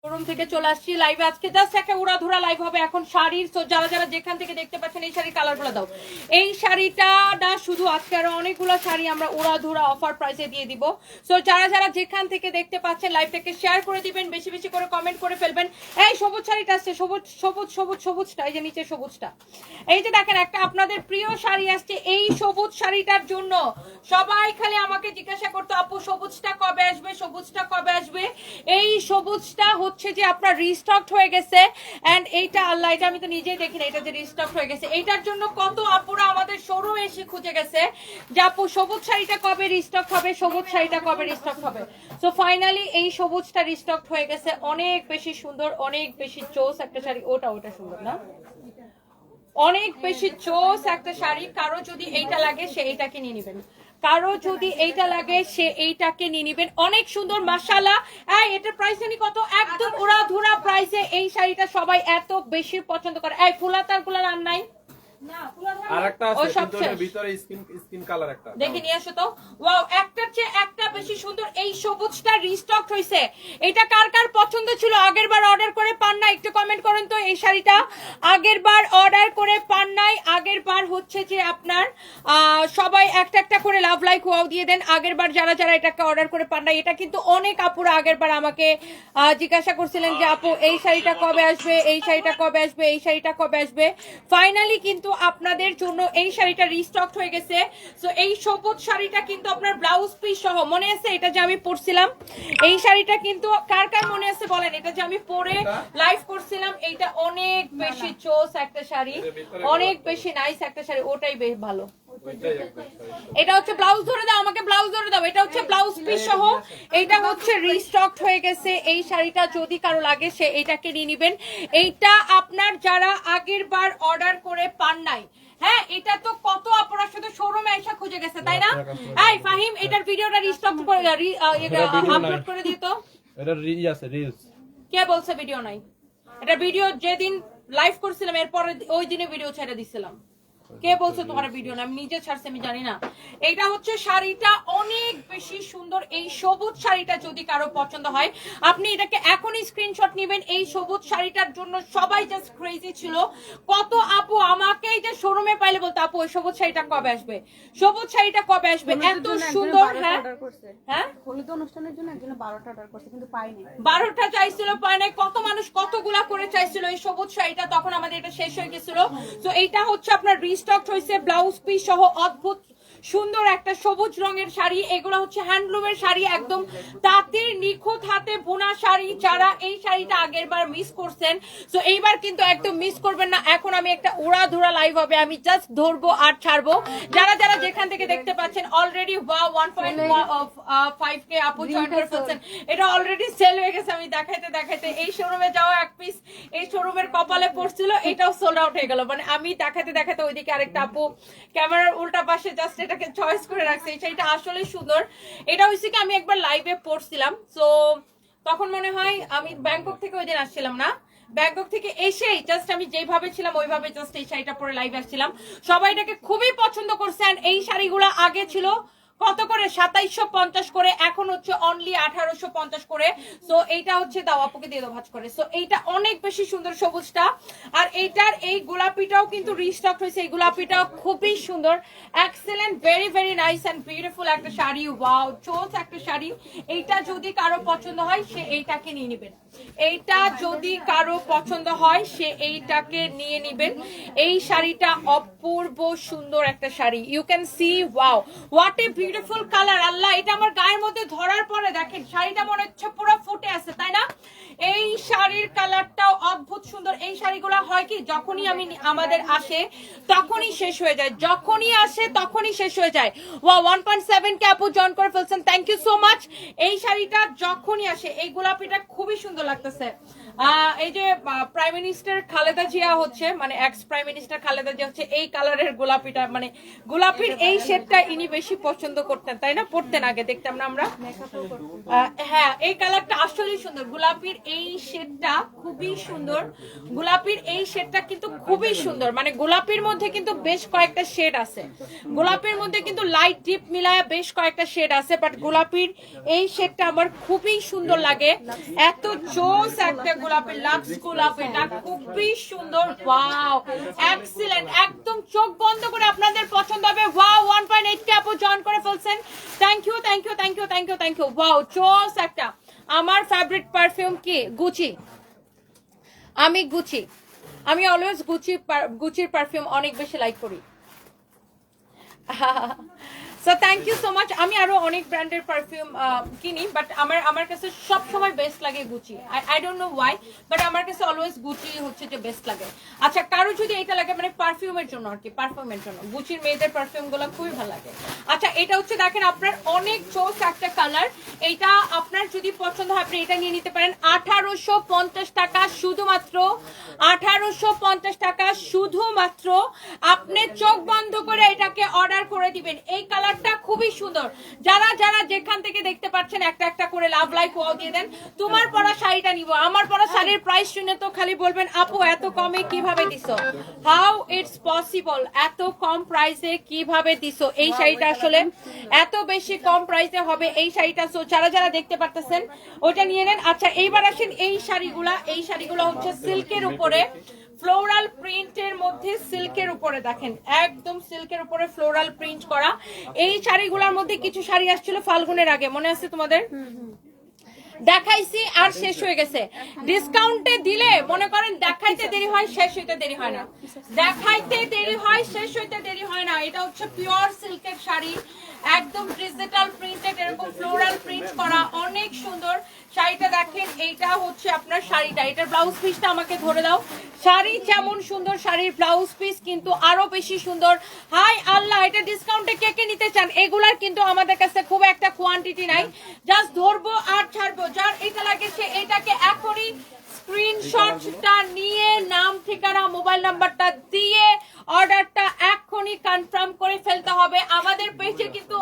Showroom থেকে চলে আসছি লাইভে। আজকে জাস্ট একটা উড়াধুরা লাইভ হবে এখন শাড়ির। তো যারা যারা যেখান থেকে দেখতে পাচ্ছেন এই শাড়ির কালারগুলো দাও। এই শাড়িটা না শুধু আজকে আরো অনেকগুলো শাড়ি আমরা উড়াধুরা অফার প্রাইসে দিয়ে দিব। সো যারা যারা যেখান থেকে দেখতে পাচ্ছেন লাইভটাকে শেয়ার করে দিবেন, বেশি বেশি করে কমেন্ট করে ফেলবেন। এই সবুজ শাড়িটা আসছে, সবুজ সবুজ সবুজ সবুজটা, এই যে নিচে সবুজটা, এই যে দেখেন একটা আপনাদের প্রিয় শাড়ি আসছে। এই সবুজ শাড়িটার জন্য সবাই খালি আমাকে জিজ্ঞাসা করতো আপু সবুজটা কবে আসবে, সবুজটা কবে আসবে। এই সবুজটা হচ্ছে যে আপনার রিস্টক হয়ে গেছে। এন্ড এইটা আল্লাহ, এটা আমি তো নিজেই দেখি না এটা যে রিস্টক হয়ে গেছে। এইটার জন্য কত আপুরা আমাদের শোরুমে এসে খুঁজে গেছে যে আপু সবুজ শাড়িটা কবে রিস্টক হবে, সবুজ শাড়িটা কবে রিস্টক হবে। সো ফাইনালি এই সবুজটা রিস্টক হয়ে গেছে। অনেক বেশি সুন্দর, অনেক বেশি চোস একটা শাড়ি। ওটা সুন্দর না, অনেক বেশি চোস একটা শাড়ি। কারো যদি এইটা লাগে সে এইটাকে নিয়ে নেবেন, কারো যদি এইটা লাগে সে এইটাকে নিয়ে নেবেন। অনেক সুন্দর মাশাআল্লাহ। এটার প্রাইস জানি কত, একদম উড়াধুরা প্রাইসে এই শাড়িটা সবাই এত বেশি পছন্দ করে। এই ফুলাতার গুলার আর নাই দেখে নিয়ে আসো তো। ওয়াও, একটার চেয়ে একটা বেশি সুন্দর। এই সবুজটা রিস্টক হয়েছে। এটা কার কার পছন্দ ছিল, আগের বার অর্ডার করে পান না একটু কমেন্ট করেন তো। এই শাড়িটা আগের বার অর্ডার করে পান নাই, আগের বার হচ্ছে যে আপনার সবাই একটা একটা করে লাভ লাইক ওয়াও দিয়ে দেন। আগের বার যারা যারা এটাকে অর্ডার করে পান নাই, এটা কিন্তু অনেক আপুরা আগের বার আমাকে জিজ্ঞাসা করছিলেন যে আপু এই শাড়িটা কবে আসবে, এই শাড়িটা কবে আসবে, এই শাড়িটা কবে আসবে। ফাইনালি কিন্তু আপনাদের জন্য এই শাড়িটা রিস্টক হয়ে গেছে। সো এই সবুজ শাড়িটা কিন্তু আপনার ব্লাউজ পিস সহ, মনে আছে এটা যে আমি পরছিলাম, এই শাড়িটা কিন্তু কার কার মনে আছে বলেন, এটা যে আমি পরে লাইভ করছিলাম। এইটা অনেক বেশি চোস একটা শাড়ি, অনেক বেশি নাইস একটা শাড়ি। ওটাই বেশ ভালো। এটা হচ্ছে ব্লাউজ ধরে দাও, আমাকে ব্লাউজ ধরে দাও। এটা হচ্ছে ব্লাউজ পিস সহ, এইটা হচ্ছে রিস্টক হয়ে গেছে। এই শাড়িটা যদি কারো লাগে সে এইটাকে নিয়ে নেবেন। এইটা আপনার যারা আগের বার অর্ডার করে পান নাই, হ্যাঁ এটা তো কত আপনার সাথে শোরুমে এসে খুঁজে গেছে তাই না। এই ফাহিম এটার ভিডিওটা রিস্টক করে আপলোড করে দিত। এটা রিলস আছে, রিলস। কে বলছে ভিডিও নাই? এটা ভিডিও যেদিন লাইভ করছিলাম এরপরে ওই দিনে ভিডিও ছেড়ে দিছিলাম। কে বলছে তোমার ভিডিও না? আমি নিজে ছাড়ছি, আমি জানি না। এইটা হচ্ছে শাড়িটা অনেক বেশি সুন্দর। এই সবুজ শাড়িটা যদি কারো পছন্দ হয় আপনি এটাকে এখনই স্ক্রিনশট নেবেন। এই সবুজ শাড়িটার জন্য সবাই জাস্ট ক্রেজি ছিল। কত আপু আমাকে যে শোরুমে পাইলে বলতো আপু ওই সবুজ শাড়িটা কবে আসবে, সবুজ শাড়িটা কবে আসবে, এত সুন্দর। হ্যাঁ হ্যাঁ, হলুদ অনুষ্ঠানের জন্য একজন 12টা অর্ডার করছে কিন্তু পাইনি। 12টা চাইছিল পায় নাই। কত মানুষ কতগুলা করে চাইছিল এই সবুজ শাড়িটা, তখন আমাদের এটা শেষ হয়ে গেছিল। তো এইটা হচ্ছে আপনার রিস্টক হয়েছে ব্লাউজ পিস সহ। অদ্ভুত সুন্দর একটা সবুজ রঙের শাড়ি। এগুলো হচ্ছে হ্যান্ডলুমের শাড়ি, একদম তাঁতের নিখুঁত হাতে বোনা শাড়ি। যারা এই শাড়িটা আগের বার মিস করছেন, তো এইবার কিন্তু একদম মিস করবেন না। এখন আমি একটা উড়াধুরা লাইভ হবে, আমি জাস্ট ধরবো আর ছাড়বো। যারা যারা যেখান থেকে দেখতে পাচ্ছেন অলরেডি 1.5K আপু জয়েন করে ফেলছেন। এটা অলরেডি সেল হয়ে গেছে। আমি দেখাইতে দেখাইতে এই শোরুমে যাওয়া এক পিস এই শোরুমের কপালে পড়ছিল, এটাও সোল্ড আউট হয়ে গেল। মানে আমি দেখাতে দেখাতে ওইদিকে আরেকটা আপু ক্যামেরার উল্টা পাশে জাস্ট এটাকে চয়েস করে রাখছে। এই শাড়িটা আসলে সুন্দর। এটা হচ্ছে কি আমি একবার লাইভে পড়ছিলাম, তো তখন মনে হয় আমি ব্যাংকক থেকে ওই দিন আসছিলাম না, ব্যাংকক থেকে এসেই জাস্ট আমি যেভাবে ছিলাম ওইভাবে জাস্ট এই শাড়িটা পরে লাইভে আসছিলাম। সবাই এটাকে খুবই পছন্দ করছেন। এই শাড়িগুলো আগে ছিল কত করে, 2750 করে, এখন হচ্ছে অনলি 1850 করে। সো এইটা হচ্ছে দাও আপুকে দিয়ে দাও ভাঁজ করে। সো এইটা অনেক বেশি সুন্দর সবুজটা। আর এইটার এই গোলাপিটাও কিন্তু রিস্টক হয়েছে। এই গোলাপিটাও খুবই সুন্দর, excellent, very very nice and beautiful একটা শাড়ি। ওয়াও, চোস একটা শাড়ি। এইটা যদি কারো পছন্দ হয় সে এইটাকে নিয়ে নেবেন। এইটা যদি কারো পছন্দ হয় সে এইটাকে নিয়ে নেবেন। এই শাড়িটা অপূর্ব সুন্দর একটা শাড়ি। You can see, wow what a beautiful colour. আল্লাহ, এটা আমার গায়ের মধ্যে ধরার পরে দেখেন শাড়িটা মনে হচ্ছে পুরো ফুটে আছে তাই না। এই শাড়ির কালারটাও অদ্ভুত সুন্দর। এই শাড়িগুলো হয় কি যখনই আমাদের আসে তখনই শেষ হয়ে যায়, যখনই আসে তখনই শেষ হয়ে যায়। ওয়াও, 1.7K আপু জয়েন করে ফেলছেন, থ্যাংক ইউ সো মাচ। এই শাড়িটা যখনই আসে, এই গোলাপিটা খুবই সুন্দর লাগতেছে। এই যে প্রাইম মিনিস্টার খালেদা জিয়া হচ্ছে মানে x prime minister Khaleda Zia হচ্ছে এই কালারের গোলাপিটা মানে গোলাপির এই শেডটা ইনি বেশি পছন্দ করতেন তাই না, পড়তেন আগে দেখতাম না আমরা। হ্যাঁ এই কালারটা আসলেই সুন্দর, গোলাপির এই শেডটা খুবই সুন্দর, গোলাপির এই শেডটা কিন্তু খুবই সুন্দর, মানে গোলাপির মধ্যে কিন্তু বেশ কয়েকটা শেড আছে, গোলাপির মধ্যে কিন্তু লাইট ডিপ মিলায়া বেশ কয়েকটা শেড আছে, বাট গোলাপির এই শেডটা আমার খুবই সুন্দর লাগে, এত জোস একটা গোলাপি, লাক্স গোলাপ, এটা খুবই সুন্দর। ওয়াও এক্সিলেন্ট, একদম চোখ বন্ধ করে আপনাদের পছন্দ হবে। ওয়াও 1.8 কে আপু জয়েন করে ফেলছেন, thank you thank you thank you thank you thank you. Wow জোস একটা। আমার ফেভারিট পারফিউম কি? গুচি। আমি গুচি, আমি অলওয়েজ গুচির পারফিউম অনেক বেশি লাইক করি। So thank you so much. আমি আরো অনেক ব্র্যান্ডের পারফিউম কিনি, বাট আমার কাছে সব সময় বেস্ট লাগে Gucci. I don't know Y, but আমার কাছে অলওয়েজ গুচি হচ্ছে যে বেস্ট লাগে। আচ্ছা কারো যদি এটা লাগে মানে পারফিউমের জন্য আর কি, পারফিউমের জন্য গুচির মেয়েদের পারফিউম গুলো খুবই ভালো লাগে। আচ্ছা এটা হচ্ছে দেখেন আপনার অনেক চোস একটা কালার, এইটা আপনার যদি পছন্দ হয় আপনি এটা নিয়ে নিতে পারেন। 1850 টাকা শুধুমাত্র, 1850 টাকা শুধুমাত্র। আপনি চোখ বন্ধ করে এটাকে অর্ডার করে দিবেন। এই কালারটা খুবই সুন্দর, যারা যারা যেখান থেকে দেখতে পাচ্ছেন একটা একটা করে লাভ লাইক ওয়াও দিয়ে দেন। তোমার পরা শাড়িটা নিব, আমার পরা শাড়ির প্রাইস শুনে তো খালি বলবেন আপু এত কমে কিভাবে দিছো, হাউ ইটস পসিবল, এত কম প্রাইসে কিভাবে দিছো এই শাড়িটা, আসলে এত বেশি কম প্রাইসে হবে এই শাড়িটা। সো যারা যারা দেখতে পারতেছেন ওইটা নিয়ে নেন। আচ্ছা এইবার আসেন এই শাড়িগুলা, এই শাড়িগুলো হচ্ছে সিল্কের উপরে, ফ্লোরাল প্রিন্টের মধ্যে সিল্কের উপরে, দেখেন একদম সিল্কের উপরে ফ্লোরাল প্রিন্ট করা। এই শাড়িগুলোর মধ্যে কিছু শাড়ি আসছিল ফাল্গুনের আগে, মনে আছে তোমাদের? দেখাইছি আর শেষ হয়ে গেছে। ডিসকাউন্টে দিলে মনে করেন দেখাইতে দেরি হয়, শেষ হইতে দেরি হয় না, দেখাইতে দেরি হয়, শেষ হইতে দেরি হয় না। এটা হচ্ছে পিওর সিল্কের শাড়ি, একদম ডিজিটাল প্রিন্টেড, এরকম ফ্লোরাল প্রিন্ট করা, অনেক সুন্দর শাড়িটা। দেখেন এইটা হচ্ছে আপনার শাড়িটা, এটার ব্লাউজ পিসটা আমাকে ধরে দাও। শাড়ি যেমন সুন্দর, শাড়ির ব্লাউজ পিস কিন্তু আরো বেশি সুন্দর। হাই আল্লাহ, এটা ডিসকাউন্টে কে কে নিতে চান? এগুলার কিন্তু আমাদের কাছে খুব একটা কোয়ান্টিটি নাই, জাস্ট ধরবো আর ছাড়বো। যার এটা লাগে সে এটাকে এখনই স্ক্রিনশটটা নিয়ে নাম ঠিকানা মোবাইল নাম্বারটা দিয়ে অর্ডারটা এখনই কনফার্ম করে ফেলতে হবে। আমাদের পেজে কিন্তু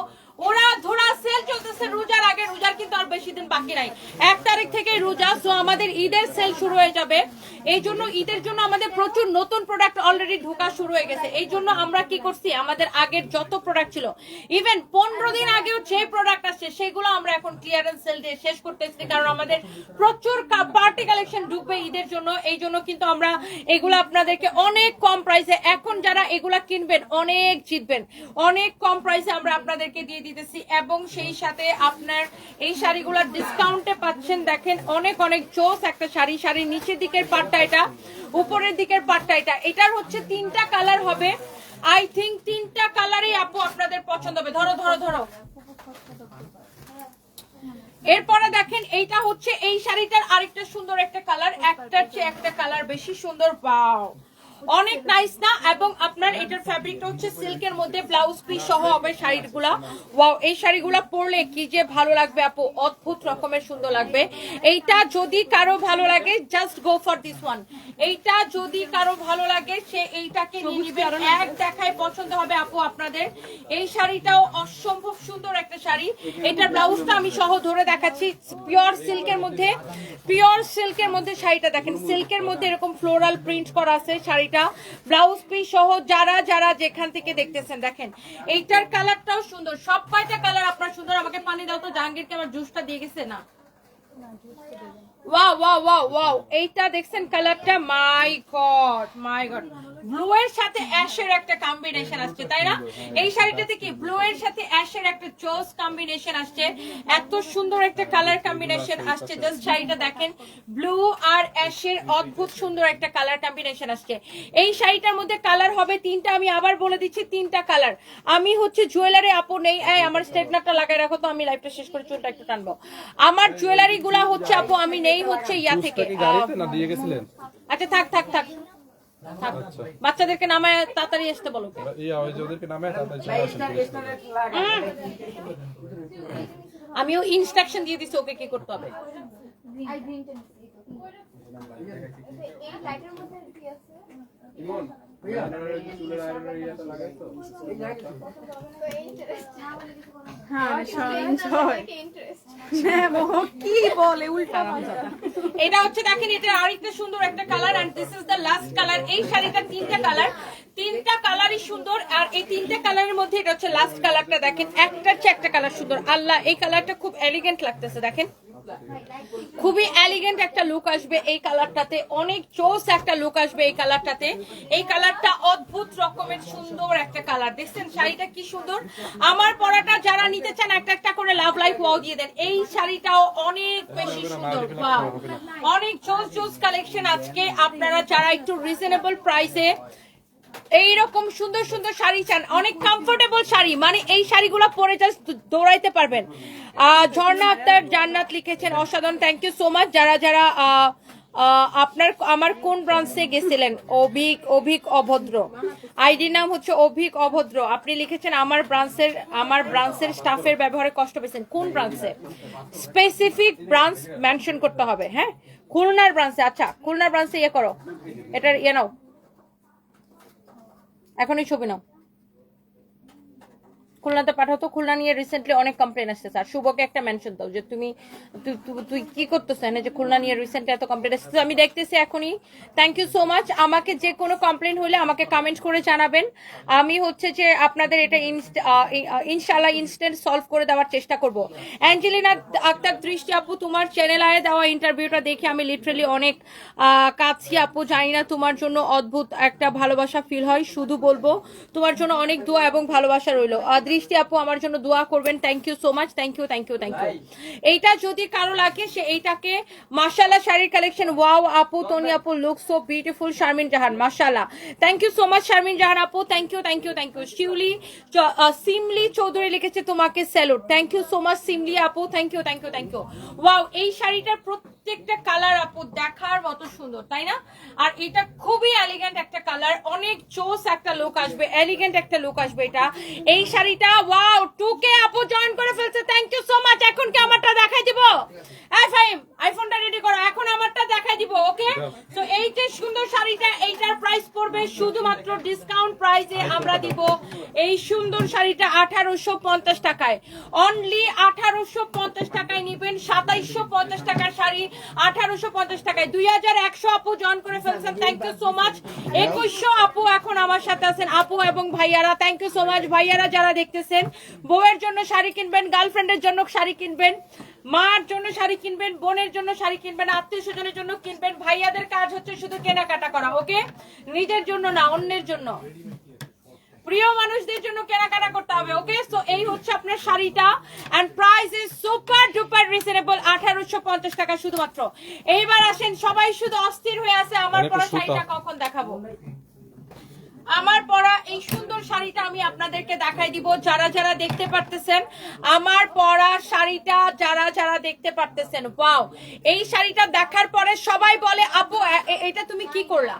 ওরা ধরা সেল চলতেছে রোজার আগে, রোজার কিন্তু আর বেশি দিন বাকি নাই, 1 তারিখ থেকে রোজা। সো আমাদের ঈদের সেল শুরু হয়ে যাবে, এই জন্য ঈদের জন্য আমাদের প্রচুর নতুন প্রোডাক্ট অলরেডি ঢোকা শুরু হয়ে গেছে। এই জন্য আমরা কি করছি, আমাদের আগের যত প্রোডাক্ট ছিল, ইভেন 15 দিন আগেও যে প্রোডাক্ট আসছে সেগুলো আমরা এখন ক্লিয়ারেন্স সেল দিয়ে শেষ করতেছি, কারণ আমাদের প্রচুর পার্টি কালেকশন ঢুকবে ঈদের জন্য। এই জন্য কিন্তু আমরা এগুলো আপনাদেরকে অনেক কম প্রাইসে, এখন যারা এগুলা কিনবেন অনেক জিতবেন, অনেক কম প্রাইসে আমরা আপনাদেরকে দিয়ে দিতেছি। এবং সেই সাথে আপনার এই শাড়িগুলো ডিসকাউন্টে পাচ্ছেন। দেখেন অনেক অনেক জোস একটা শাড়ি, শাড়ির নিচের দিকের পাটটা এটা, উপরের দিকের পাটটা এটা, এটার হচ্ছে 3টা কালার হবে। আই থিঙ্ক 3টা কালারই আপু আপনাদের পছন্দ হবে। ধরো ধরো ধরো। এরপরে দেখেন এইটা হচ্ছে এই শাড়িটার আরেকটা সুন্দর একটা কালার, একটার চেয়ে একটা কালার বেশি সুন্দর। ওয়াও অনেক নাইস না? এবং আপনার এটার ফ্যাব্রিকটা হচ্ছে সিল্কের মধ্যে, ব্লাউজ পিস সহ হবে শাড়িগুলা। ওয়াও এই শাড়িগুলা পরলে কি যে ভালো লাগবে আপু, অদ্ভুত রকমের সুন্দর লাগবে। এইটা যদি কারো ভালো লাগে just go for this one, এইটা যদি কারো ভালো লাগে সে এইটাকে নিয়ে নিবে, এক দেখায় পছন্দ হবে আপু আপনাদের। এই শাড়িটাও অসম্ভব সুন্দর একটা শাড়ি, এটার ব্লাউজটা আমি সহ ধরে দেখাচ্ছি। পিওর সিল্কের মধ্যে, পিওর সিল্কের মধ্যে শাড়িটা দেখেন, সিল্কের মধ্যে এরকম ফ্লোরাল প্রিন্ট করা আছে শাড়িটা, ব্লাউজ পিস সহ। যারা যারা যেখান থেকে দেখতেছেন দেখেন এইটার কালারটাও সুন্দর, সব কয়টা কালার আপনার সুন্দর। আমাকে পানি দাও তো, জাহাঙ্গীরকে আমার জুসটা দিয়ে গেছে না। ওয়াও ওয়াও ওয়াও ওয়াও, এইটা দেখছেন কালারটা, মাই গড মাই গড, ব্লু এর সাথে অ্যাশের একটা কম্বিনেশন আসছে তাই না? এই শাড়িটাতে কি ব্লু এর সাথে অ্যাশের একটা জোস কম্বিনেশন আসছে, এত সুন্দর একটা কালার কম্বিনেশন আসছে। জাস্ট শাড়িটা দেখেন, ব্লু আর অ্যাশের অদ্ভুত সুন্দর একটা কালার কম্বিনেশন আসছে। এই শাড়িটার মধ্যে কালার হবে 3টা, আমি আবার বলে দিচ্ছি 3টা কালার। আমি হচ্ছে জুয়েলারি আপু নেই, এই আমার স্ট্রেটনারটা লাগাই রাখো তো, আমি লাইভটা শেষ করে চুলটা একটু টানবো। আমার জুয়েলারি গুলা হচ্ছে আপু আমি নেই হচ্ছে ইয়া থেকে। আচ্ছা থাক থাক থাক, বাচ্চাদেরকে নামায় তাড়াতাড়ি আসতে বলো। আমিও ইনস্ট্রাকশন দিয়ে দিচ্ছি ওকে কি করতে হবে। কি বলে উল্টা এটা হচ্ছে দেখেন, এটা আরেকটা সুন্দর একটা colour, and this is the last colour. এই শাড়িটা তিনটা কালারই সুন্দর, আর এই তিনটা কালারের মধ্যে এটা হচ্ছে লাস্ট কালারটা। দেখেন একটার চেয়ে একটা কালার সুন্দর। আল্লাহ, এই কালারটা খুব এলিগেন্ট লাগতেছে। দেখেন খুবই এলিগেন্ট একটা লুক আসবে এই কালারটাতে, অনেক জোস একটা লুক আসবে এই কালারটাতে। এই কালারটা অদ্ভুত রকমের সুন্দর একটা কালার। দেখছেন শাড়িটা কি সুন্দর। আমার পরাটা যারা নিতে চান একটা একটা করে লাভ লাইফ ওয়াও দিয়ে দেন। এই শাড়িটাও অনেক বেশি সুন্দর, অনেক জোস কালেকশন আজকে। আপনারা যারা একটু রিজনেবল প্রাইসে এইরকম সুন্দর সুন্দর শাড়ি চান, অনেক কমফোর্টেবল শাড়ি, মানে এই শাড়িগুলো পরে জাস্ট দৌড়াইতে পারবেন। ঝর্ণা আক্তার জান্নাত লিখেছেন অসাধারণ, থ্যাংক ইউ সো মাচ। যারা যারা আমার কোন ব্রাঞ্চে গেছিলেন? অভিক অভদ্র, আইডি নাম হচ্ছে অভিক অভদ্র। আপনি লিখেছেন আমার ব্রাঞ্চের স্টাফের ব্যবহারে কষ্ট পেয়েছেন। কোন ব্রাঞ্চে? স্পেসিফিক ব্রাঞ্চ মেনশন করতে হবে। হ্যাঁ, খুলনার ব্রাঞ্চে। আচ্ছা, খুলনার ব্রাঞ্চে ইয়ে করো, এটার ইয়ে নাও, এখনই ছবি নাও, খুলনাতে পাঠাও তো। খুলনা নিয়ে রিসেন্টলি অনেক কমপ্লেন আসছে স্যার। শুভকে একটা মেনশন দাও যে তুই কি করতেছ না, যে খুলনা নিয়ে রিসেন্টলি এত কমপ্লেন আসছে। আমি দেখতেছি এখনই। Thank you so much. আমাকে যে কোনো কমপ্লেন হলে আমাকে কমেন্ট করে জানাবেন। আমি হচ্ছে যে আপনাদের এটা ইনশাআল্লাহ ইনস্ট্যান্ট সলভ করে দেওয়ার চেষ্টা করব। অ্যাঞ্জেলিনা আক্তার, দৃষ্টি আপু, তোমার চ্যানেলে দেওয়া ইন্টারভিউটা দেখে আমি লিটারালি অনেক কাছি আপু। জানি না, তোমার জন্য অদ্ভুত একটা ভালোবাসা ফিল হয়। শুধু বলবো তোমার জন্য অনেক দোয়া এবং ভালোবাসা রইলো। দৃষ্টি আপু আমার জন্য দোয়া করবেন। Thank you so much, thank you. এইটা যদি কারো লাগে সে এইটাকে মাশাআল্লাহ শাড়ির কালেকশন। ওয়াও আপু, তনি আপু, look so beautiful. Sharmin Jahan, মাশাআল্লাহ, thank you so much Sharmin Jahan আপু, থ্যাংক ইউ। সিমলি চৌধুরী লিখেছে তোমাকে salute, thank you so much Simli আপু, থ্যাংক ইউ। ওয়াও, এই শাড়িটার প্রত্যেকটা কালার আপু দেখার মতো সুন্দর, তাই না? আর এটা খুবই এলিগেন্ট একটা কালার, অনেক জোস একটা লুক আসবে, এলিগেন্ট একটা লুক আসবে এটা। এই শাড়িটা ওয়াও, 2K আপু জয়েন করে ফেলছে, থ্যাংক ইউ সো মাচ। এখন কি আমারটা দেখাই দিব? আইফোনটা রেডি করো, এখন আমারটা দেখাই দিব। ওকে, সো এই যে সুন্দর শাড়িটা, এইটার প্রাইস পড়বে শুধুমাত্র ডিসকাউন্ট প্রাইসে আমরা দিব। এই সুন্দর শাড়িটা 1850 টাকায়, অনলি 1850 টাকায় নিবেন। 2750 টাকার শাড়ি 1850 টাকায়। 2100 আপু জয়েন করে ফেলছেন, থ্যাংক ইউ সো মাচ। 2100 আপু এখন আমার সাথে আছেন, আপু এবং ভাইয়ারা, থ্যাংক ইউ সো মাচ। ভাইয়ারা যারা দেখতেছেন, বউয়ের জন্য শাড়ি কিনবেন, গার্লফ্রেন্ডের জন্য শাড়ি কিনবেন, মার জন্য শাড়ি কিনবেন, বোনের জন্য শাড়ি কিনবেন, আত্মীয় স্বজনের জন্য কিনবেন। ভাইয়াদের কাজ হচ্ছে শুধু কেনাকাটা করা, ওকে? নিজের জন্য না, অন্যের জন্য, প্রিয় মানুষদের জন্য কেনাকাটা করতে হবে, ওকে? সো এই হচ্ছে আপনার শাড়িটা, and price is super duper reasonable, 1850 টাকা শুধুমাত্র। এইবার আসেন, সবাই শুধু অস্থির হয়ে আছে আমার পরা শাড়িটা কখন দেখাবো। আমার পরা এই সুন্দর শাড়িটা আমি আপনাদেরকে দেখাই দিব। যারা যারা দেখতে পারতেছেন আমার পরা শাড়িটা, যারা যারা দেখতে পারতেছেন, ওয়াও, এই শাড়িটা দেখার পরে সবাই বলে আপু এটা তুমি কি করলা,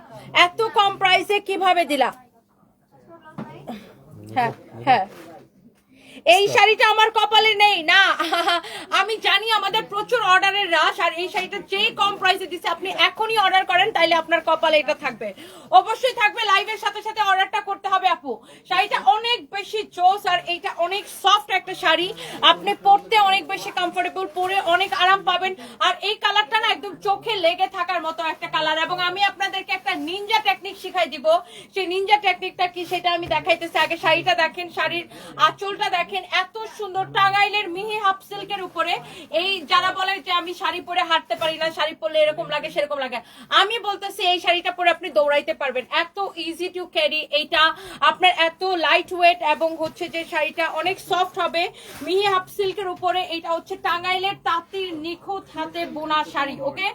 এত কম প্রাইসে কিভাবে দিলা? হ্যাঁ, এই শাড়িটা আমার কপালে নেই না। আমি জানি আমাদের প্রচুর অর্ডারের রাশ, আর এই শাড়িটা যেই কম প্রাইসে দিচ্ছে, আপনি এখনই অর্ডার করেন তাইলে আপনার কপালে এটা থাকবে, অবশ্যই থাকবে। লাইভের সাথে সাথে অর্ডারটা করতে হবে আপু। শাড়িটা অনেক বেশি জোস, আর এইটা অনেক সফট একটা শাড়ি, আপনি পরতে অনেক বেশি কমফোর্টেবল, পরে অনেক আরাম পাবেন। আর এই কালারটা না একদম চোখে লেগে থাকার মতো একটা কালার। এবং আমি আপনাদেরকে একটা নিনজা টেকনিক শিখাই দিব। সেই নিনজা টেকনিকটা কি সেটা আমি দেখাইতেছি। আগে শাড়িটা দেখেন, শাড়ির আঁচলটা দেখেন, এত সুন্দর টাঙ্গাইলের মিহি হাফ সিল্কের উপরে। এই যারা বলে যে আমি শাড়ি পরে হাঁটতে পারি না, শাড়ি পরলে এরকম লাগে সেরকম লাগে, আমি বলতেছি এই শাড়িটা পরে আপনি দৌড়াইতে পারবেন, এত ইজি টু ক্যারি। এইটা আপনার এত লাইট ওয়েট, এবং হচ্ছে যে শাড়িটা অনেক সফট হবে, মিহি হাফ সিল্কের উপরে। এটা হচ্ছে টাঙ্গাইলের তাঁতির নিখুঁত হাতে বোনা শাড়ি, ওকে?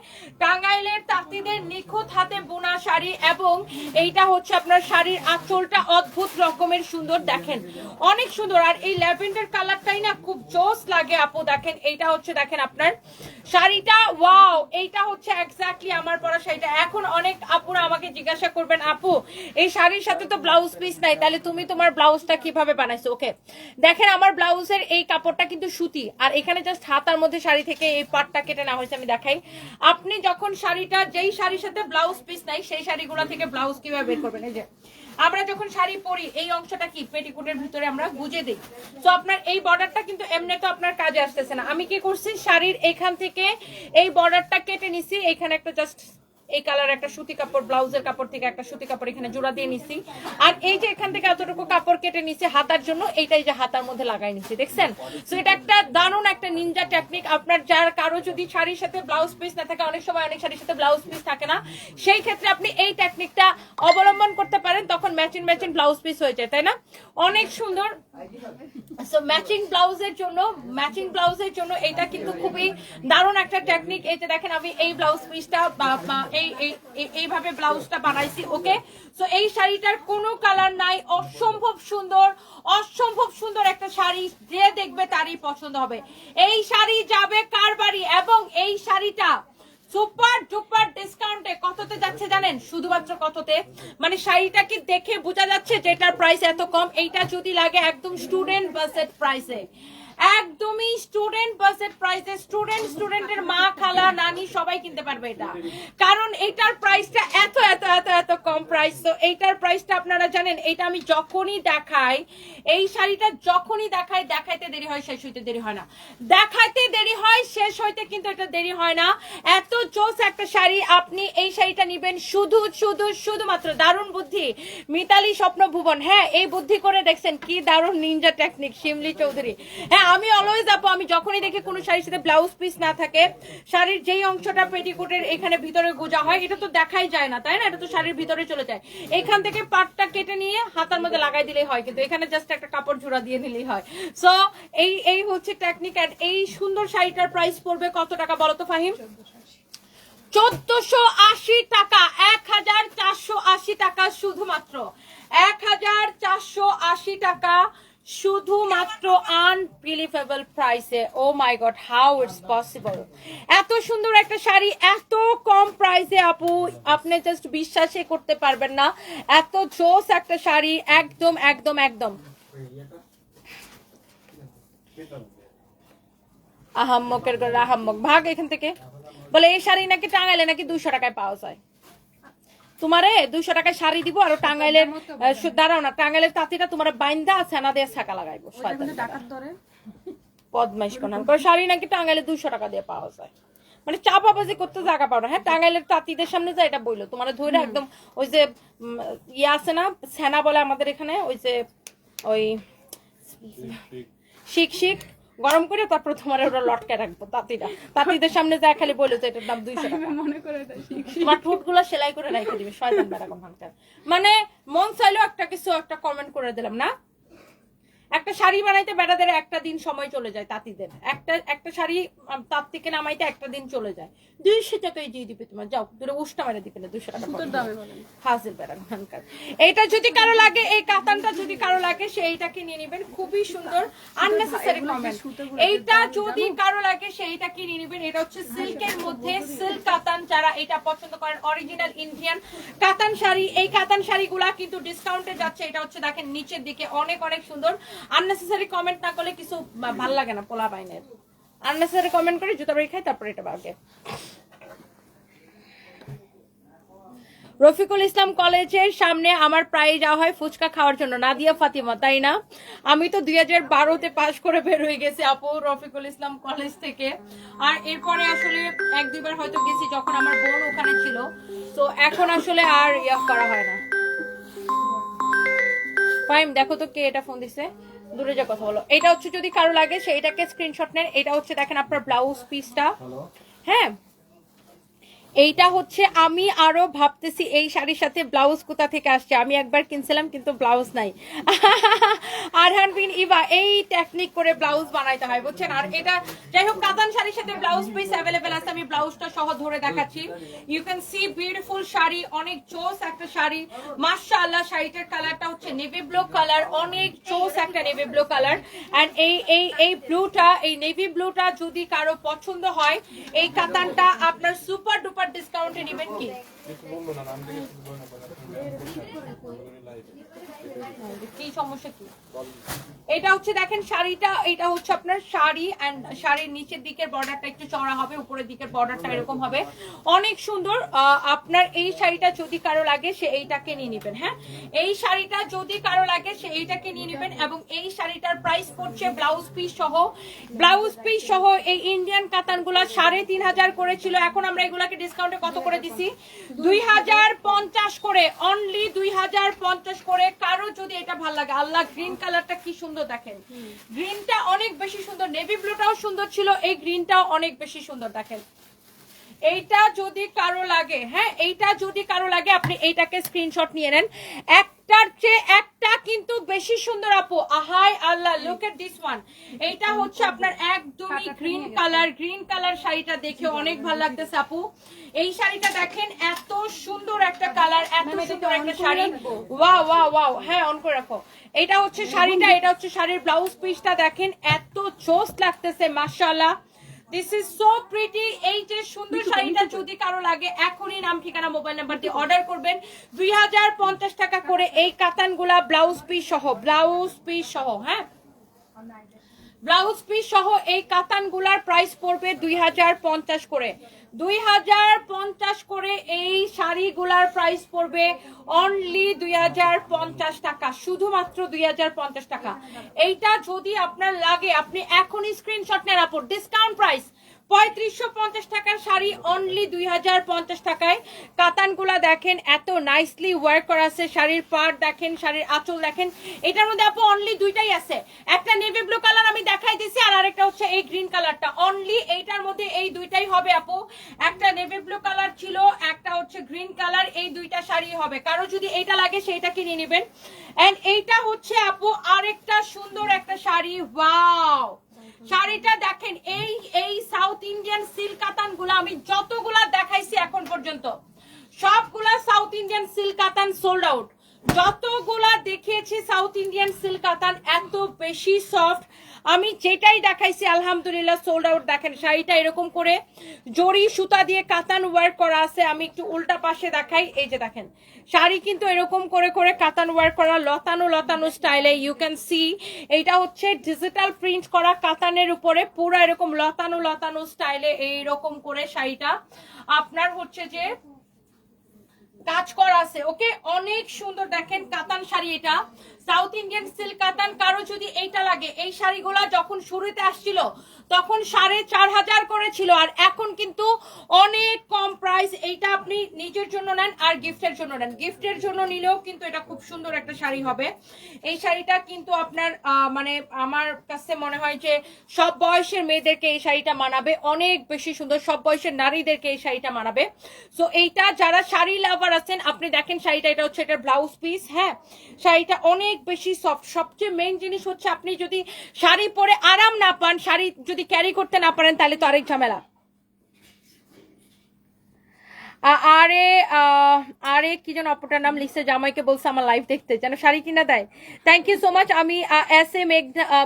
টাঙ্গাইলের তাঁতিদের নিখুঁত হাতে বোনা শাড়ি, এবং এইটা হচ্ছে আপনার শাড়ির আঁচলটা অদ্ভুত রকমের সুন্দর, দেখেন অনেক সুন্দর। আর এই ল্যাভেন্ডার কালারটাই না খুব জোস লাগে আপু। দেখেন এইটা হচ্ছে, দেখেন আপনার শাড়িটা, ওয়াও, এইটা হচ্ছে এক্স্যাক্টলি আমার পরা শাড়িটা। এখন অনেক আপুরা আমাকে জিজ্ঞাসা করবেন, আপু এই শাড়ির সাথে তো ব্লাউজ পিস নাই, তাহলে তুমি তোমার ব্লাউজটা কিভাবে বানাইছো? ওকে, দেখেন আমার ব্লাউজের এই কাপড়টা কিন্তু সুতি, আর এখানে জাস্ট হাতার মধ্যে শাড়ি থেকে এই পাটটা কেটে নেওয়া হয়েছে। আমি দেখাই, আপনি যখন শাড়িটা, যেই শাড়ির সাথে ব্লাউজ পিস নাই সেই শাড়িগুলো থেকে ব্লাউজ কিভাবে বের করবেন? এই যে আমরা যখন শাড়ি পরি এই অংশটা কি পেটিকোটের ভিতরে আমরা গুজে দিই। তো আপনার এই বর্ডারটা কিন্তু এমনি তো আপনার কাজে আসতেছে না। আমি কি করছি, শাড়ির এখান থেকে এই বর্ডারটা কেটে নিছি, এখানে একটা জাস্ট এই কালার একটা সুতি কাপড়, ব্লাউজের কাপড় থেকে একটা সুতি কাপড় এখানে জোড়া দিয়ে নিছি, আর এই যে এখান থেকে এতটুকু কাপড় কেটে নিছি হাতার জন্য, এইটাই যে হাতার মধ্যে লাগাই নিছি, দেখছেন? তো এটা একটা দারুণ একটা নিনজা টেকনিক। আপনার যার কারো যদি শাড়ির সাথে ব্লাউজ পিস না থাকে, অনেক সময় অনেক শাড়ির সাথে ব্লাউজ পিস থাকে না, সেই ক্ষেত্রে আপনি এই টেকনিকটা অবলম্বন করতে পারেন, তখন ম্যাচিং ম্যাচিং ব্লাউজ পিস হয়ে যায়, তাই না? অনেক সুন্দর। সো ম্যাচিং ব্লাউজের জন্য এটা কিন্তু খুবই দারুণ একটা টেকনিক। এই যে দেখেন আমি এই ব্লাউজ পিসটা এইভাবে ব্লাউজটা বানাইছি। ওকে, সো এই শাড়িটার কোনো কালার নাই, অসম্ভব সুন্দর একটা শাড়ি, যে দেখবে তারই পছন্দ হবে। এই শাড়ি যাবে কার বাড়ি, এবং এই শাড়িটা সুপার ডুপার ডিসকাউন্টে কততে যাচ্ছে জানেন? শুধুমাত্র কততে, মানে শাড়িটা কি দেখে বোঝা যাচ্ছে যে এটার প্রাইস এত কম? এইটা যদি লাগে একদম স্টুডেন্ট বাজেট প্রাইসে, একদমই স্টুডেন্ট বাজেট প্রাইসে, স্টুডেন্টের মা, খালা, নানি সবাই কিনতে পারবে এটা, কারণ এইটার প্রাইসটা এত এত এত এত কম প্রাইস। তো এইটার প্রাইসটা আপনারা জানেন, এটা আমি যখনই দেখাই, এই শাড়িটা যখনই দেখাই, দেখাইতে দেরি হয় শেষ হইতে দেরি হয় না, দেখাইতে দেরি হয় শেষ হইতে কিন্তু এটা দেরি হয় না। এত জোস একটা শাড়ি, আপনি এই শাড়িটা নিবেন শুধুমাত্র, দারুণ বুদ্ধি মিতালি স্বপ্ন ভুবন, হ্যাঁ এই বুদ্ধি করে দেখছেন, কি দারুণ নিনজা টেকনিক শিমলি চৌধুরী। হ্যাঁ আমি অলওয়েজ আপু, আমি যখনই দেখি কোনো শাড়ির সাথে ব্লাউজ পিস না থাকে, শাড়ির যেই অংশটা পেটিকোটের এখানে ভিতরে গোজা হয়, এটা তো দেখাই যায় না, তাই না? এটা তো শাড়ির ভিতরে চলে যায়, এখান থেকে পাটটা কেটে নিয়ে হাতার মধ্যে লাগাই দিলেই হয়, কিন্তু এখানে জাস্ট একটা কাপড় জোড়া দিয়ে দিলেই হয়। সো এই হচ্ছে টেকনিক। আর এই সুন্দর শাড়িটার প্রাইস পড়বে কত টাকা বলো তো ফাহিম? 1480 টাকা, 1480 টাকা শুধুমাত্র, 1480 টাকা শুধুমাত্র, আনবিলিভেবল প্রাইসে। ও মাই গড, হাউ ইটস পসিবল? এত সুন্দর একটা শাড়ি এত কম প্রাইসে আপু, আপনি জাস্ট বিশ্বাসই করতে পারবেন না, এত জোস একটা শাড়ি, একদম একদম একদম। আহাম্মকের আহাম্মক ভাগ এখান থেকে। বলে এই শাড়ি নাকি টাঙ্গাইলে নাকি 200 টাকায় পাওয়া যায়। তোমারে 200 টাকায় শাড়ি দিব, আর টাঙ্গাইলের দাঁড়াও না, টাঙ্গাইলের তাঁতিটা তোমার বাইন্দা সেনা দিয়ে ছাকা লাগাইবো, পদ্মাইশ কোনান করে শাড়ি নাকি টাঙ্গাইলে 200 টাকা দিয়ে পাওয়া যায়, মানে চাপাবাজি করতে জায়গা পাও না। হ্যাঁ টাঙ্গাইলের তাঁতিদের সামনে যায় এটা বললো, তোমার ধরে একদম ওই যে ইয়ে আছে না, সেনা বলে আমাদের এখানে, ওই যে ওই শিক গরম করে তারপর তোমার ওরা লটকে রাখবো, তাঁতিদের সামনে যায় খালি বলে যে এটার দাম 200 টাকা, মনে করে তোমার ঠোঁটগুলো সেলাই করে রেখে দিবে, শয়তান বেড়া কোনখানকার। মানে মন চাইলেও একটা কিছু একটা কমেন্ট করে দিলাম না, একটা শাড়ি বানাইতে বেড়াদের একটা দিন সময় চলে যায়, তাঁতিদের একটা শাড়ি তাঁত থেকে নামাইতে একটা দিন চলে যায়, 200 টাকায় দিয়ে দিবে তোমার, যাও দূরে উষ্টা মেরে দিবে না, 200 টাকা হাজির বেড়া খানকার। এইটা যদি কারো লাগে, এই কাতানটা যদি কারো লাগে সেইটাকে নিয়ে নিবেন, খুবই সুন্দর, আননেসেসারি কমেন্ট। এইটা যদি কারো লাগে সেইটাকে নিয়ে নিবেন, এটা হচ্ছে সিল্কের মধ্যে, সিল্ক কাতান, যারা এটা পছন্দ করেন, অরিজিনাল ইন্ডিয়ান কাতান শাড়ি। এই কাতান শাড়িগুলা কিন্তু ডিসকাউন্টে যাচ্ছে, এটা হচ্ছে দেখেন নিচের দিকে অনেক অনেক সুন্দর। আননেসেসারি কমেন্ট না করলে কিছু ভাল লাগে না, পোলা বাইনের আননেসেসারি কমেন্ট করে জুতা বাড়ি খাই, তারপরে এটা বাগে। রফিকুল ইসলাম কলেজের সামনে আমার প্রায় যাওয়া হয় ফুচকা খাওয়ার জন্য, নাদিয়া ফাতিমা, তাই না? আমি তো 2012-তে পাশ করে বের হয়ে গেছি আপু রফিকুল ইসলাম কলেজ থেকে, আর এরপরে আসলে 1-2 বার হয়তো গেছি যখন আমার বোন ওখানে ছিল, তো এখন আসলে আর ইয়া করা হয় না। ফাইম দেখো তো কে এটা ফোন দিছে, দূরে যা কথা বলো। এটা হচ্ছে যদি কারো লাগে সেইটাকে স্ক্রিনশট নেন। এটা হচ্ছে দেখেন আপনার ব্লাউজ পিসটা, হ্যাঁ এইটা হচ্ছে আমি আরো ভাবতেছি এই শাড়ির সাথে ব্লাউজ কোথা থেকে আসছে। আমি একবার কিনছিলাম কিন্তু ব্লাউজ নাই। আরহান বিন ইভা, এই টেকনিক করে ব্লাউজ বানাইতে হয় বুঝছেন। আর এটা যাই হোক কাতান শাড়ির সাথে ব্লাউজ পিস অ্যাভেলেবেল আছে। আমি ব্লাউজটা সহ ধরে দেখাচ্ছি। You can see beautiful sari, অনেক চোস একটা শাড়ি মাশাআল্লাহ। শাড়িটার কালারটা হচ্ছে নেভি ব্লু কালার, অনেক চোস একটা নেভি ব্লু কালার। এন্ড এই ব্লুটা, এই নেভি ব্লুটা যদি কারো পছন্দ হয়, এই কাতানটা আপনার সুপার ডুপার ডিসকাউন্টে নেবেন কি? কি সমস্যা কি? এটা হচ্ছে দেখেন শাড়িটা, এটা হচ্ছে আপনার শাড়ি এন্ড শাড়ির নিচের দিকের বর্ডারটা একটু চড়া হবে, উপরের দিকের বর্ডারটা এরকম হবে, অনেক সুন্দর। আপনার এই শাড়িটা যদি কারো লাগে সে এইটাকে নিয়ে নেবেন। হ্যাঁ, এই শাড়িটা যদি কারো লাগে সে এইটাকে নিয়ে নেবেন। এবং এই শাড়িটার প্রাইস পড়ছে ব্লাউজ পিস সহ এই ইন্ডিয়ান কাতানগুলা 3500 করেছিল, এখন আমরা এগুলাকে ডিসকাউন্টে কত করে দিছি? 2050 করে, অনলি 2050 করে। কারো যদি এটা ভালো লাগে, আল্লাহ গ্রিন কালারটা কি সুন্দর দেখেন, গ্রিনটা অনেক বেশি সুন্দর, নেভি ব্লুটাও সুন্দর ছিল, এই গ্রিনটাও অনেক বেশি সুন্দর দেখেন। এইটা যদি কারো লাগে, হ্যাঁ এইটা যদি কারো লাগে আপনি এইটাকে স্ক্রিনশট নিয়ে নেন। একটার চেয়ে একটা কিন্তু বেশি সুন্দর আপু, আহাই আল্লাহ, লুক এট দিস ওয়ান। এইটা হচ্ছে আপনার একদমই গ্রিন কালার শাড়িটা দেখে অনেক ভালো লাগতেছে আপু। এই শাড়িটা দেখেন, এত সুন্দর একটা কালার, এত সুন্দর একটা শাড়ি, ওয়াও ওয়াও ওয়াও। হ্যাঁ অন করে রাখো। এটা হচ্ছে শাড়িটা, এটা হচ্ছে শাড়ির ব্লাউজ পিসটা দেখেন, এত জোস লাগতেছে মাশাআল্লাহ। This is so pretty. এই যে সুন্দর শাড়িটা যদি কারো লাগে এখনই নাম ঠিকানা মোবাইল নাম্বার দিয়ে অর্ডার করবেন। 2050 টাকা করে এই কাতানগুলা ব্লাউজ পিস সহ, হ্যাঁ ব্লাউজ পিস সহ এই কাতানগুলার প্রাইস পড়বে 2050 করে। 2050 করে এই শাড়িগুলার প্রাইস পড়বে অনলি 2050 টাকা, শুধুমাত্র 2050 টাকা। এইটা যদি আপনার লাগে আপনি এখনই স্ক্রিনশট নেন আপু। ডিসকাউন্ট প্রাইস 3550 টাকার শাড়ি অনলি 2050 টাকায়। কাতানগুলা দেখেন এত নাইসলি ওয়ার্ক করা আছে, শাড়ির পাড় দেখেন, শাড়ির আঁচল দেখেন। এটার মধ্যে আপু অনলি দুইটাই আছে, একটা নেভি ব্লু কালার আমি দেখাই দিছি, আর আরেকটা হচ্ছে এই গ্রিন কালারটা। অনলি এইটার মধ্যে এই দুইটাই হবে আপু, একটা নেভি ব্লু কালার ছিল, একটা হচ্ছে গ্রিন কালার, এই দুইটা শাড়ি হবে। কারো যদি এইটা লাগে সেইটা কিনে নেবেন। এন্ড এইটা হচ্ছে আপু আরেকটা সুন্দর একটা শাড়ি, ওয়াও। শাড়িটা দেখেন, এই সাউথ ইন্ডিয়ান সিল্ক কাতান গুলা আমি যতগুলা দেখাইছি এখন পর্যন্ত সবগুলা সাউথ ইন্ডিয়ান সিল্ক কাতান সোল্ড আউট। যতগুলা দেখিয়েছি সাউথ ইন্ডিয়ান সিল্ক কাতান এত বেশি সফট, আমি যেটাই দেখাইছি আলহামদুলিল্লাহ সোল্ড আউট। দেখেন শাড়িটা এরকম করে জরি সুতা দিয়ে কাতান ওয়ার্ক করা আছে। আমি একটু উল্টা পাশে দেখাই, এই যে দেখেন শাড়ি কিন্তু এরকম করে করে কাতান ওয়ার্ক করা, লতানো স্টাইলে। ইউ ক্যান সি এইটা হচ্ছে ডিজিটাল প্রিন্ট করা কাতানের উপরে, পুরো এরকম লতানো স্টাইলে এইরকম করে শাড়িটা আপনার হচ্ছে যে কাজ করা আছে। ওকে, অনেক সুন্দর দেখেন কাতান শাড়ি, এটা সাউথ ইন্ডিয়ান সিল্ক কাতান। কারো যদি এইটা লাগে, এই শাড়িগুলা যখন শুরুতে আসছিল তখন 4500 করে ছিল, আর এখন কিন্তু অনেক কম প্রাইস। এইটা আপনি নিজের জন্য নেন আর গিফটের জন্য নেন, গিফটের জন্য নিলেও কিন্তু এটা খুব সুন্দর একটা শাড়ি হবে। এই শাড়িটা কিন্তু আপনার মানে আমার কাছে মনে হয় যে সব বয়সের মেয়েদেরকে এই শাড়িটা মানাবে, অনেক বেশি সুন্দর, সব বয়সের নারীদেরকে এই শাড়িটা মানাবে। সো এইটা যারা শাড়ি লাভার আছেন আপনি দেখেন শাড়িটা, এটা হচ্ছে এটা ব্লাউজ পিস। হ্যাঁ, শাড়িটা অনেক বেশি সফট। সবচেয়ে মেইন জিনিস হচ্ছে আপনি যদি শাড়ি পরে আরাম না পান, শাড়ি যদি ক্যারি করতে না পারেন তাহলে তো আরেক ঝামেলা। আরে কি যেন অপরটার নাম লিখছে, জামাইকে বলছে আমার লাইভ দেখতে যেন শাড়ি কিনা দেয়। Thank you so much. আমি এস এ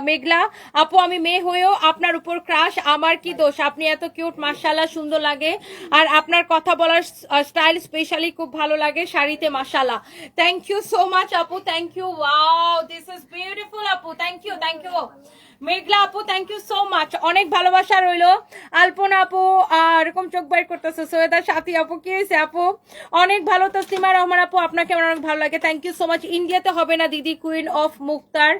মেঘলা আপু, আমি মেয়ে হয়েও আপনার উপর ক্রাশ, আমার কি দোষ? আপনি এত কিউট, মাশাআল্লাহ, সুন্দর লাগে, আর আপনার কথা বলার স্টাইল স্পেশালি খুব ভালো লাগে শাড়িতে, মাশাআল্লাহ। থ্যাংক ইউ সো মাচ আপু, thank you. Wow, this is beautiful আপু, থ্যাংক ইউ মেঘলা আপু, থ্যাংক ইউ সো মাচ, অনেক ভালোবাসা রইলো। আলপনা আপু এরকম চোখ বাইর করতেছে। সৈয়দা সাথী আপু, কি হয়েছে আপু? অনেক ভালো। তসলিমা রহমান আপু, আপনাকে আমার অনেক ভালো লাগে, থ্যাংক ইউ সো মাচ। ইন্ডিয়াতে হবে না দিদি, কুইন অফ মুক্তার,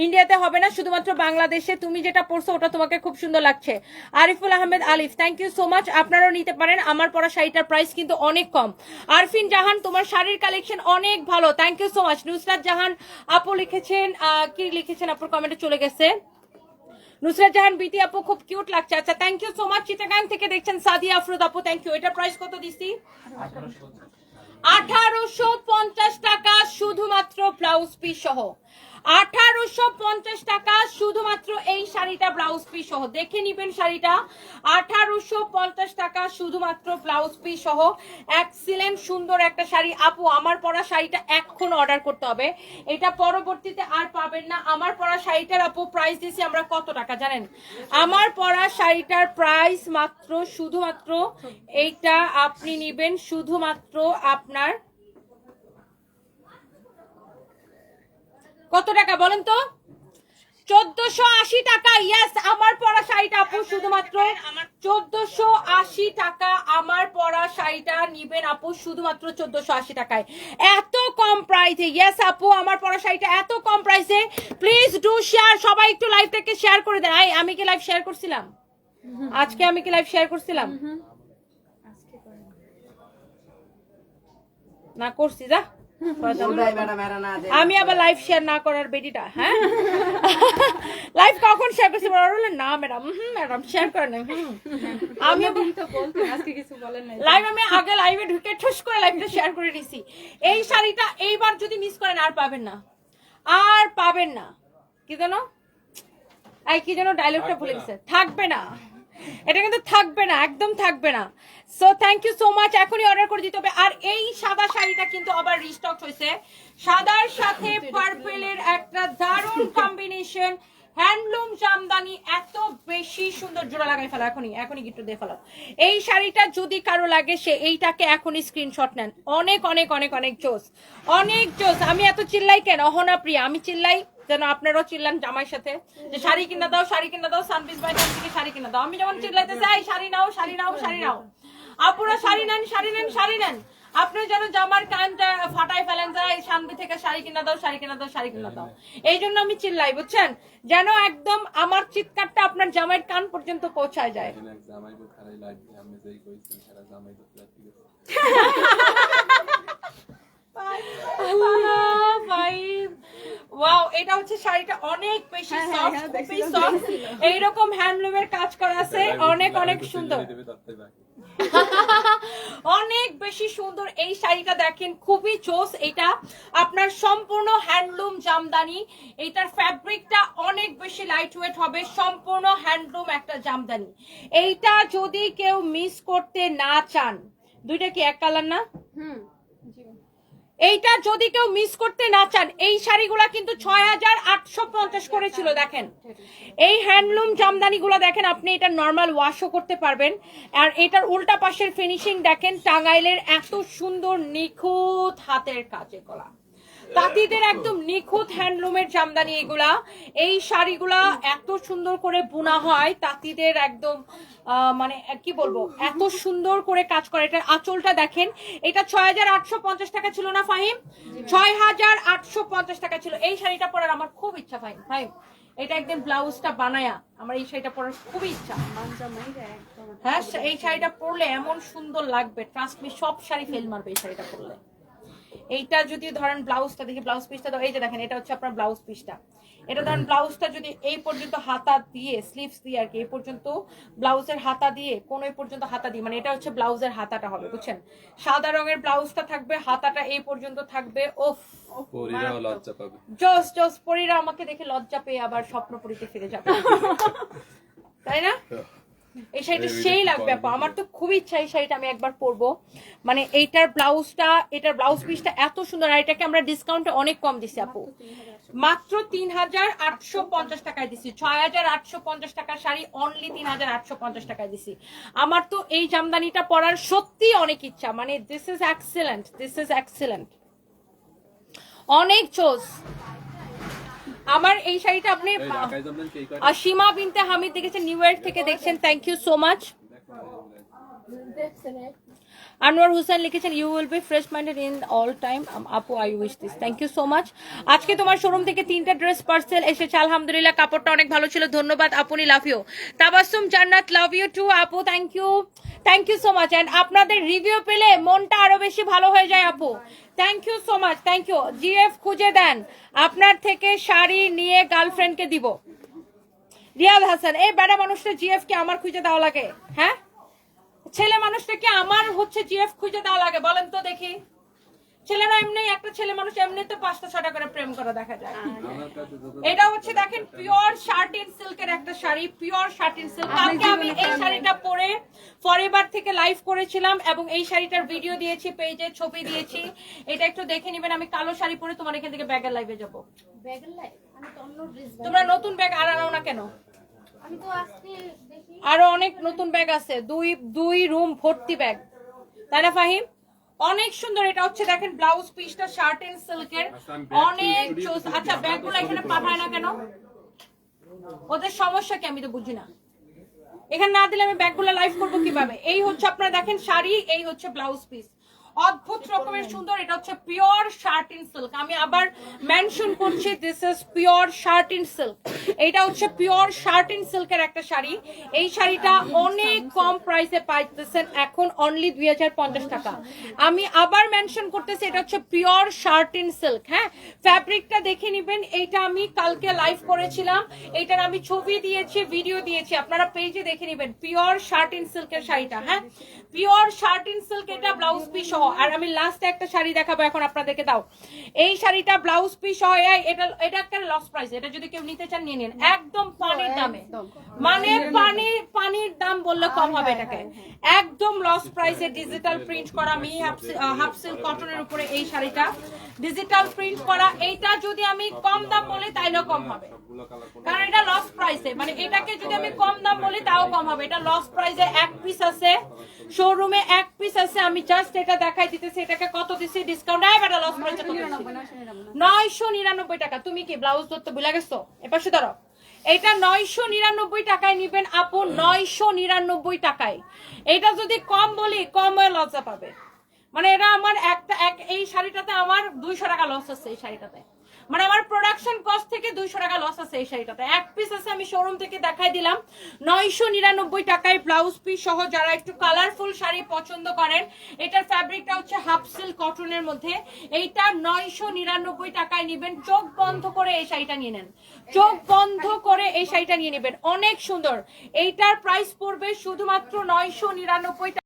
ইন্ডিয়াতে হবে না, শুধুমাত্র বাংলাদেশে। তুমি যেটা পড়ছো ওটা তোমাকে খুব সুন্দর লাগছে। আরিফুল আহমেদ আলিফ, থ্যাংক ইউ সো মাচ। আপনারাও নিতে পারেন, আমার পরা শাড়িটার প্রাইস কিন্তু অনেক কম। আরফিন জাহান, তোমার শাড়ির কালেকশন অনেক ভালো, thank you so much. Nusrat Jahan আপু লিখেছেন, কি লিখেছেন আপুর কমেন্টে চলে গেছে। নুসরাত জাহান বিটি আপু খুব কিউট লাগছে। আচ্ছা thank you so much. Chittagong থেকে দেখছেন সাদিয়া আফরোজ আপু, থ্যাংক ইউ। এটা প্রাইস কত দিছি? 1850 টাকা শুধুমাত্র ব্লাউজ পিস সহ। 1850 টাকা শুধুমাত্র এই শাড়িটা ব্লাউজ পিস সহ। দেখে নিবেন শাড়িটা, 1850 টাকা শুধুমাত্র ব্লাউজ পিস সহ। এক্সিলেন্ট সুন্দর একটা শাড়ি আপু। আমার পরা শাড়িটা এখন অর্ডার করতে হবে, এটা পরবর্তীতে আর পাবেন না। আমার পরা শাড়িটার আপু প্রাইস দিয়েছি আমরা কত টাকা জানেন? আমার পরা শাড়িটার প্রাইস মাত্র শুধুমাত্র এইটা আপনি নিবেন শুধুমাত্র আপনার কত টাকা বলেন তো? 1480 টাকা। ইয়েস, আমার পরা শাড়িটা আপু শুধুমাত্র 1480 টাকা। আমার পরা শাড়িটা নিবেন আপু শুধুমাত্র 1480 টাকায়, এত কম প্রাইসে। ইয়েস আপু, আমার পরা শাড়িটা এত কম প্রাইসে। প্লিজ ডু শেয়ার, সবাই একটু লাইভটাকে শেয়ার করে দেন। আমি কি লাইভ শেয়ার করছিলাম আজকে? আমি কি লাইভ শেয়ার করছিলাম? না করছি, যা আমি আবার লাইভ শেয়ার না করার বেডিটা। হ্যাঁ, লাইভ কখন শেয়ার করছি? না ম্যাডাম, ম্যাডাম শেয়ার করে না। আমি লাইভ আমি আগে লাইভে ঢুকে ঠুস করে লাইভটা শেয়ার করে নিছি। এই শাড়িটা এইবার যদি মিস করেন আর পাবেন না, আর পাবেন না। কি জানো, এই কি যেন ডায়লগটা ভুলে গেছে, থাকবে না, এটা কিন্তু থাকবে না, একদম থাকবে না। So thank you so much, এখনই অর্ডার করে দিতে হবে। আর এই সাদা শাড়িটা কিন্তু আবার রিস্টক হয়েছে, সাদার সাথে পার্পেলের একটা দারুণ কম্বিনেশন, হ্যান্ডলুম জামদানি, এত বেশি সুন্দর। জোড়া লাগাই ফেলো এখনই গিফট দিয়ে ফেলো। এই শাড়িটা যদি কারো লাগে সে এইটাকে এখনই স্ক্রিনশট নেন। অনেক অনেক অনেক অনেক জোস, অনেক জোস। আমি এত চিল্লাই কেন? অহনা প্রিয়া, আমি চিল্লাই যেন আপনারাও চিল্লান জামাইয়ের সাথে যে শাড়ি কিনা দাও, শাড়ি কিনা দাও, সানবিজ বাই থেকে শাড়ি কিনা দাও। আমি যেমন চিল্লাইতে চাই শাড়ি নাও, শাড়ি নাও, শাড়ি নাও। আপুরা শাড়ি নেন, শাড়ি নেন, শাড়ি নেন। আপনি যেন জামার কানটা ফাটাই ফেলেন যায় শানবি থেকে শাড়ি কিনা দাও, শাড়ি কিনা দাও, শাড়ি কিনা দাও। এই জন্য আমি চিল্লাই, বুঝছেন, যেন একদম আমার চিৎকারটা আপনার জামাইয়ের কান পর্যন্ত পৌঁছায় যায়। ওয়াও, এটা হচ্ছে শাড়িটা অনেক বেশি সফট, খুবই সফট। এইরকম হ্যান্ডলুমের কাজ করা আছে, অনেক অনেক সুন্দর, অনেক বেশি সুন্দর। এই শাড়িটা দেখেন, খুবই চোস। এটা আপনার সম্পূর্ণ হ্যান্ডলুম জামদানি, এইটার ফ্যাব্রিকটা অনেক বেশি লাইট ওয়েট হবে, সম্পূর্ণ হ্যান্ডলুম একটা জামদানি। এইটা যদি কেউ মিস করতে না চান, দুইটা কি এক কালার না? এইটা যদি কেউ মিস করতে না চান, এই শাড়িগুলা কিন্তু 6850 করেছিল। দেখেন এই হ্যান্ডলুম জামদানিগুলো দেখেন, আপনি এটা নর্মাল ওয়াশও করতে পারবেন। আর এটার উল্টা পাশের ফিনিশিং দেখেন, টাঙ্গাইলের এত সুন্দর নিখুঁত হাতের কাজে করা, তাঁতিদের একদম নিখুঁত হ্যান্ডলুমের জামদানি এগুলা। এই শাড়িগুলা এত সুন্দর করে বোনা হয়, তাঁতিদের একদম মানে কি বলবো, এত সুন্দর করে কাজ করে। এটার আঁচলটা দেখেন, এটা 6850 টাকা ছিল না ফাহিম? 6850 টাকা ছিল। এই শাড়িটা পরার আমার খুব ইচ্ছা ফাহিম, এটা একদম ব্লাউজটা বানায়া আমার এই শাড়িটা পরার খুবই ইচ্ছা। হ্যাঁ, এই শাড়িটা পরলে এমন সুন্দর লাগবে, ট্রাস্ট মি, সব শাড়ি ফেল মারবে এই শাড়িটা পরলে। এইটা যদি ধরেন ব্লাউজটা দেখি, ব্লাউজ পিসটা তো এই যে দেখেন, এটা হচ্ছে আপনার ব্লাউজ পিসটা। এটা ধরেন ব্লাউজটা যদি এই পর্যন্ত হাতা দিয়ে, স্লিভস দিয়ে আর কি, এই পর্যন্ত ব্লাউজের হাতা দিয়ে, কোন এই পর্যন্ত হাতা দিয়ে, মানে এটা হচ্ছে ব্লাউজের হাতাটা হবে, বুঝছেন? সাদা রঙের ব্লাউজটা থাকবে, হাতাটা এই পর্যন্ত থাকবে। ওফ, পরীরাও লজ্জা পাবে। জোস জোস, পরীরা আমাকে দেখে লজ্জা পেয়ে আবার স্বপ্নপুরীতে ফিরে যাবে, তাই না? এই শাড়িটা সেই লাগবে আপু, আমার তো খুবই ইচ্ছা এই শাড়িটা আমি একবার পরবো। মানে এইটার ব্লাউজটা, এটার ব্লাউজ পিসটা এত সুন্দর। আর এটাকে আমরা ডিসকাউন্টে অনেক কম দিছি আপু, মাত্র 3850 টাকায় দিছি। 6850 টাকার শাড়ি অনলি 3850 টাকায় দিছি। আমার তো এই জামদানিটা পরার সত্যি অনেক ইচ্ছা, মানে this is excellent, this is excellent, অনেক চোস। আমার এই শাড়িটা আপনি সীমা বিনতে হামিদ দেখেছেন, নিউ ইয়র্ক থেকে দেখছেন, thank you so much. Anwar Hossain লিখেছেন, you will be fresh minded in all time. আপু I wish this, thank you so much. আজকে তোমার শোরুম থেকে 3টা ড্রেস পার্সেল এসেছে, আলহামদুলিল্লাহ, কাপড়টা অনেক ভালো ছিল, ধন্যবাদ আপনি, লাভ you. Tabassum Jannat, love you too আপু, thank you, thank you so much. And আপনাদের রিভিউ পেলে মনটা আরো বেশি ভালো হয়ে যায় আপু, thank you so much, thank you. GF খুঁজে দেন, আপনার থেকে শাড়ি নিয়ে গার্লফ্রেন্ডকে দিব। রিয়াদ হাসান, এই বেড়া মানুষটা জিএফ কে আমার খুঁজে দেওয়া লাগে? হ্যাঁ, ছেলে মানুষটাকে আমার হচ্ছে জিএফ খুঁজে দেওয়া লাগে? বলেন তো দেখি। ছেলেরা এমনি, একটা ছেলে মানুষ এমনি তো 5টা-6টা করে প্রেম করা দেখা যায়। এটা হচ্ছে দেখেন পিওর শার্টিন সিল্কের একটা শাড়ি, পিওর শার্টিন সিল্ক। কালকে আমি এই শাড়িটা পরে ফরএভার থেকে লাইভ করেছিলাম এবং এই শাড়িটার ভিডিও দিয়েছি, পেজে ছবি দিয়েছি, এটা একটু দেখে নেবেন। আমি কালো শাড়ি পরে তোমার এখান থেকে ব্যাগের লাইভে যাবো। ব্যাগের লাইফ আমি তো অন্য ড্রেস তোমরা নতুন ব্যাগ আর আনো না কেন? আমি তো আজকে দেখি আরো অনেক নতুন ব্যাগ আছে, দুই রুম ভর্তি ব্যাগ, তাই না ফাহিম? অনেক সুন্দর। এটা হচ্ছে দেখেন ব্লাউজ পিসটা শার্ট এন্ড সিল্কের, অনেক জোস। আচ্ছা ব্যাগগুলো এখানে পাঠায় না কেন? ওদের সমস্যা কি আমি তো বুঝি না। এখানে না দিলে আমি ব্যাগগুলো লাইভ করবো কিভাবে? এই হচ্ছে আপনারা দেখেন শাড়ি, এই হচ্ছে ব্লাউজ পিস, অদ্ভুত রকমের সুন্দর। এটা হচ্ছে পিওর শার্টিন সিল্ক। আমি আবার মেনশন করছি, this is pure satin silk. এটা হচ্ছে পিওর শার্টিন সিল্কের একটা শাড়ি। এই শাড়িটা অনেক কম প্রাইসে পাইতেছেন এখন, অনলি 2050 টাকা। আমি আবার মেনশন করতেছি, এটা হচ্ছে পিওর শার্টিন সিল্ক। হ্যাঁ, ফ্যাব্রিকটা দেখে নিবেন। এইটা আমি কালকে লাইভ করেছিলাম, এইটার আমি ছবি দিয়েছি, ভিডিও দিয়েছি, আপনারা পেজে দেখে নিবেন। পিওর শার্টিন সিল্কের শাড়িটা, হ্যাঁ পিওর শার্টিন সিল্ক। এটা ব্লাউজ পিস সহ। আর আমি লাস্টে একটা শাড়ি দেখাবো এখন আপনাদেরকে। দাও এই শাড়িটা ব্লাউজ পিস সহ। এটা একটা লস প্রাইস, এটা যদি কেউ নিতে চান নিয়ে নিন, একদম পানির দামে, মানে পানির দাম বললে কম হবে। এটাকে একদম লস প্রাইসে ডিজিটাল প্রিন্ট করা, আমি হাফ সিল্ক কটনের উপরে এই শাড়িটা ডিজিটাল প্রিন্ট করা। এইটা যদি আমি কম দাম বলি তাইলেও কম হবে, কারণ এটা লস প্রাইসে। মানে এটাকে যদি আমি কম দাম বলি তাও কম হবে। এটা লস প্রাইসে এক পিস আছে, শোরুমে এক পিস আছে। আমি জাস্ট এটা দেখাই দিতেছি। এটাকে কত দিছি ডিসকাউন্ট? এটা লস প্রাইসে 999 টাকা। তুমি কি ব্লাউজ ধরতে ভুলে গেছো? এপাশে ধরো। এটা 999 টাকায় নিবেন আপু, 999 টাকায়। এটা যদি কম বলি, কম লজ্জা পাবে। মানে এটা আমার এই শাড়িটাতে আমার 200 টাকা লস আছে। এই শাড়িটাতে মানে আমার প্রোডাকশন কস্ট থেকে 200 টাকা লস আছে এই শাড়িটাতে। এক পিস আছে, আমি শোরুম থেকে দেখাই দিলাম 999 টাকায় ব্লাউজ পিস সহ। যারা একটু কালারফুল শাড়ি পছন্দ করেন, এটার ফ্যাব্রিকটা হচ্ছে হাফ সিল্ক কটনের মধ্যে। এইটা 999 টাকায় নিবেন। চোখ বন্ধ করে এই শাড়িটা নিয়ে নেন, চোখ বন্ধ করে এই শাড়িটা নিয়ে নেবেন, অনেক সুন্দর। এইটার প্রাইস পড়বে শুধুমাত্র 999 টাকা।